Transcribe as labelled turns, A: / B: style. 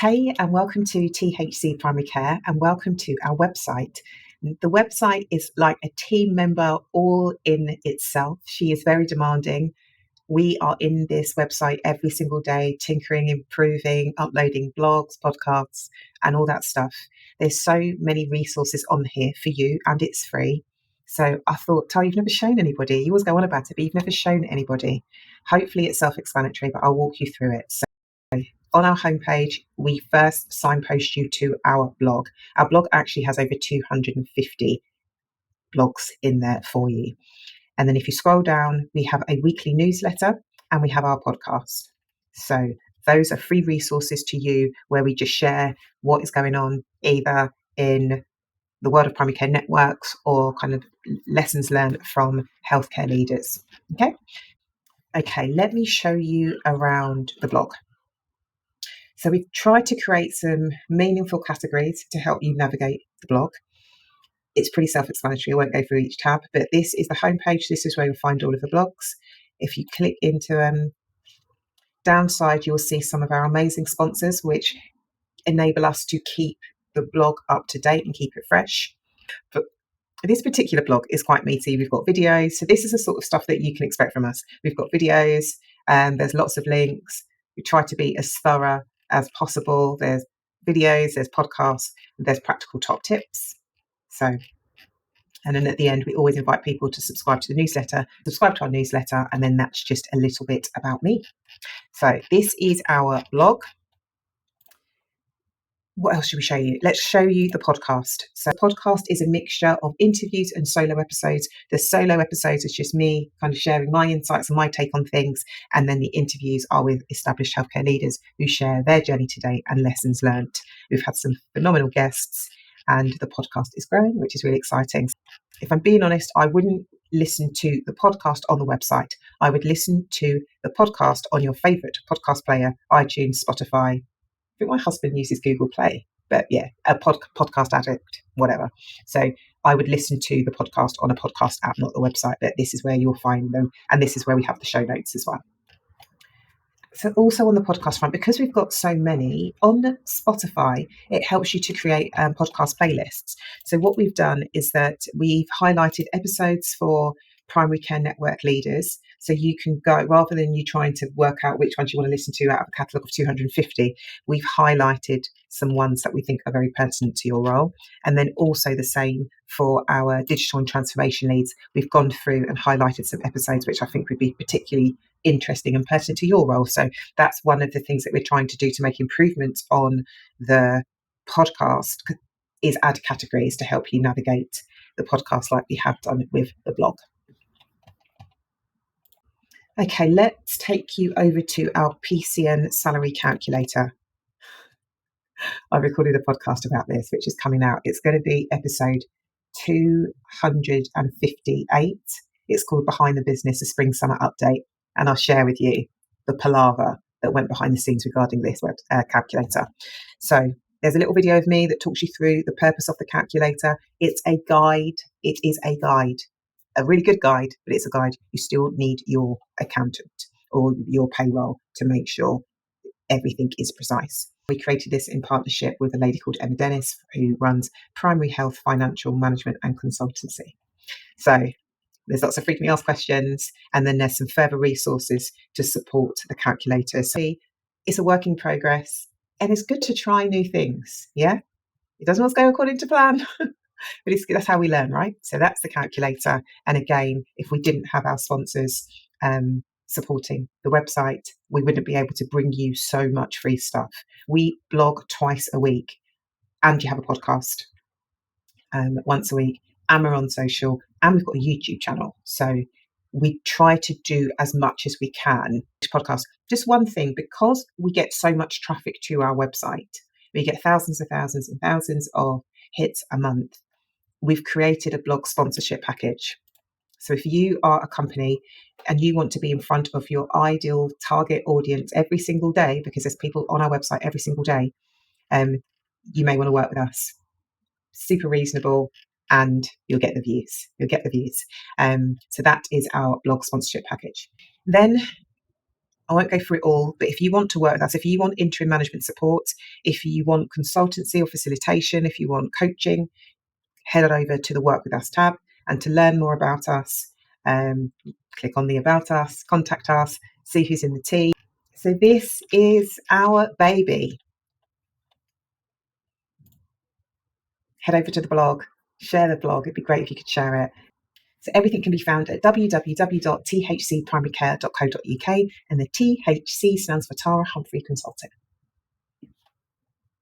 A: Hey, and welcome to THC Primary Care, and welcome to our website. The website is like a team member all in itself. She is very demanding. We are in this website every single day, tinkering, improving, uploading blogs, podcasts, and all that stuff. There's so many resources on here for you, and it's free. So I thought, Ty, you've never shown anybody. You always go on about it, but you've never shown anybody. Hopefully it's self-explanatory, but I'll walk you through it. So on our homepage, we first signpost you to our blog. Our blog actually has over 250 blogs in there for you. And then if you scroll down, we have a weekly newsletter and we have our podcast. So those are free resources to you where we just share what is going on either in the world of primary care networks or kind of lessons learned from healthcare leaders. Okay, let me show you around the blog. So we've tried to create some meaningful categories to help you navigate the blog. It's pretty self-explanatory. I won't go through each tab, but this is the homepage. This is where you'll find all of the blogs. If you click into downside, you'll see some of our amazing sponsors, which enable us to keep the blog up to date and keep it fresh. But this particular blog is quite meaty. We've got videos. So this is the sort of stuff that you can expect from us. We've got videos and there's lots of links. We try to be as thorough as possible. There's videos, there's podcasts, there's practical top tips. And then at the end, we always invite people to subscribe to our newsletter, and then that's just a little bit about me. So this is our blog. What else should we show you? Let's show you the podcast. So podcast is a mixture of interviews and solo episodes. The solo episodes is just me kind of sharing my insights and my take on things. And then the interviews are with established healthcare leaders who share their journey to date and lessons learned. We've had some phenomenal guests and the podcast is growing, which is really exciting. If I'm being honest, I wouldn't listen to the podcast on the website. I would listen to the podcast on your favorite podcast player, iTunes, Spotify. I think my husband uses Google Play, but yeah, a podcast addict, whatever. So I would listen to the podcast on a podcast app, not the website, but this is where you'll find them. And this is where we have the show notes as well. So also on the podcast front, because we've got so many, on Spotify, it helps you to create podcast playlists. So what we've done is that we've highlighted episodes for primary care network leaders. So you can go, rather than you trying to work out which ones you want to listen to out of a catalogue of 250, we've highlighted some ones that we think are very pertinent to your role. And then also the same for our digital and transformation leads. We've gone through and highlighted some episodes which I think would be particularly interesting and pertinent to your role. So that's one of the things that we're trying to do to make improvements on the podcast, is add categories to help you navigate the podcast like we have done with the blog. Okay, let's take you over to our PCN Salary Calculator. I recorded a podcast about this, which is coming out. It's going to be episode 258. It's called Behind the Business, a Spring Summer Update. And I'll share with you the palaver that went behind the scenes regarding this calculator. So there's a little video of me that talks you through the purpose of the calculator. It's a guide. It is a guide. A really good guide, but it's a guide. You still need your accountant or your payroll to make sure everything is precise. We created this in partnership with a lady called Emma Dennis, who runs Primary Health Financial Management and Consultancy. So there's lots of frequently asked questions, and then there's some further resources to support the calculator. So it's a work in progress, and it's good to try new things. Yeah, it doesn't always go according to plan. But that's how we learn, right? So that's the calculator. And again, if we didn't have our sponsors supporting the website, we wouldn't be able to bring you so much free stuff. We blog twice a week, and you have a podcast once a week, and we're on social, and we've got a YouTube channel. So we try to do as much as we can. Podcast. Just one thing, because we get so much traffic to our website, we get thousands and thousands and thousands of hits a month. We've created a blog sponsorship package. So if you are a company and you want to be in front of your ideal target audience every single day, because there's people on our website every single day, you may want to work with us. Super reasonable, and you'll get the views. So that is our blog sponsorship package. Then I won't go through it all, but if you want to work with us, if you want interim management support, if you want consultancy or facilitation, if you want coaching, head on over to the Work With Us tab. And to learn more about us, click on the About Us, contact us, see who's in the team. So this is our baby. Head over to the blog, share the blog. It'd be great if you could share it. So everything can be found at www.thcprimarycare.co.uk, and the THC stands for Tara Humphrey Consulting.